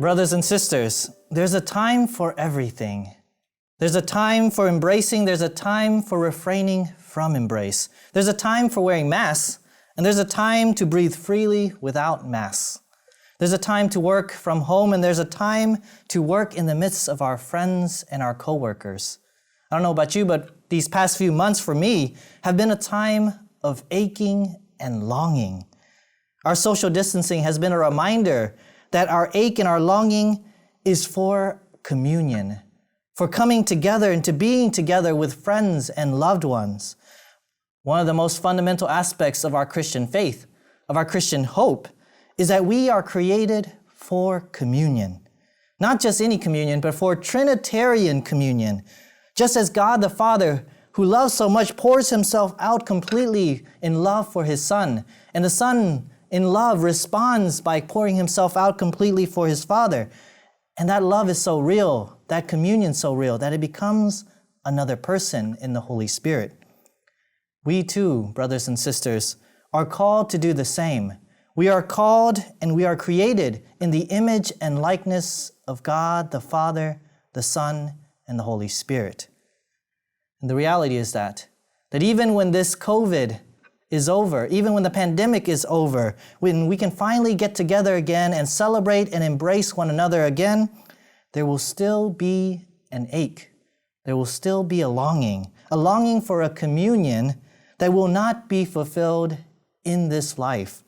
Brothers and sisters, there's a time for everything. There's a time for embracing, there's a time for refraining from embrace. There's a time for wearing masks, and there's a time to breathe freely without masks. There's a time to work from home, and there's a time to work in the midst of our friends and our coworkers. I don't know about you, but these past few months for me have been a time of aching and longing. Our social distancing has been a reminder that our ache and our longing is for communion, for coming together and to being together with friends and loved ones. One of the most fundamental aspects of our Christian faith, of our Christian hope, is that we are created for communion. Not just any communion, but for Trinitarian communion. Just as God the Father, who loves so much, pours himself out completely in love for his Son, and the Son in love responds by pouring himself out completely for his Father. And that love is so real, that communion is so real, that it becomes another person in the Holy Spirit. We too, brothers and sisters, are called to do the same. We are called and we are created in the image and likeness of God, the Father, the Son, and the Holy Spirit. And the reality is that even when this COVID is over, even when the pandemic is over, when we can finally get together again and celebrate and embrace one another again, there will still be an ache. There will still be a longing for a communion that will not be fulfilled in this life.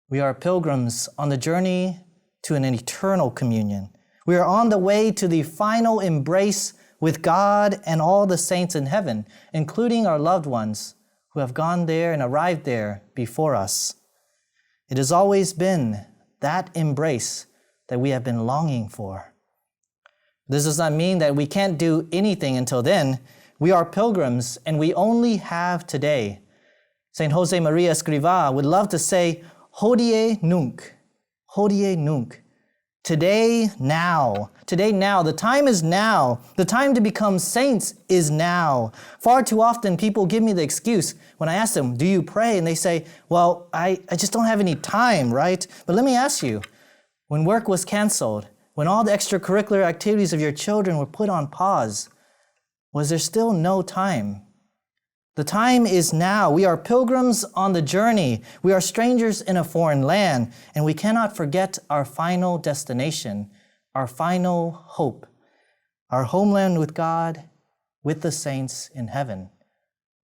We are pilgrims on the journey to an eternal communion. We are on the way to the final embrace with God and all the saints in heaven, including our loved ones who have gone there and arrived there before us. It has always been that embrace that we have been longing for. This does not mean that we can't do anything until then. We are pilgrims and we only have today. St. Jose Maria Escrivá would love to say, Hodie nunc, hodie nunc. Today, now. Today, now. The time is now. The time to become saints is now. Far too often, people give me the excuse when I ask them, do you pray? And they say, well, I just don't have any time, right? But let me ask you, when work was canceled, when all the extracurricular activities of your children were put on pause, was there still no time? The time is now. We are pilgrims on the journey. We are strangers in a foreign land, and we cannot forget our final destination, our final hope, our homeland with God, with the saints in heaven.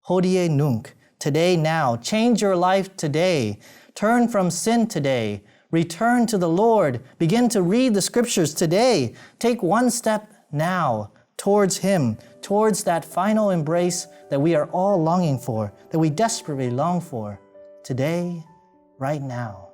Hodie nunc, today, now. Change your life today. Turn from sin today. Return to the Lord. Begin to read the scriptures today. Take one step now towards Him, towards that final embrace that we are all longing for, that we desperately long for, today, right now.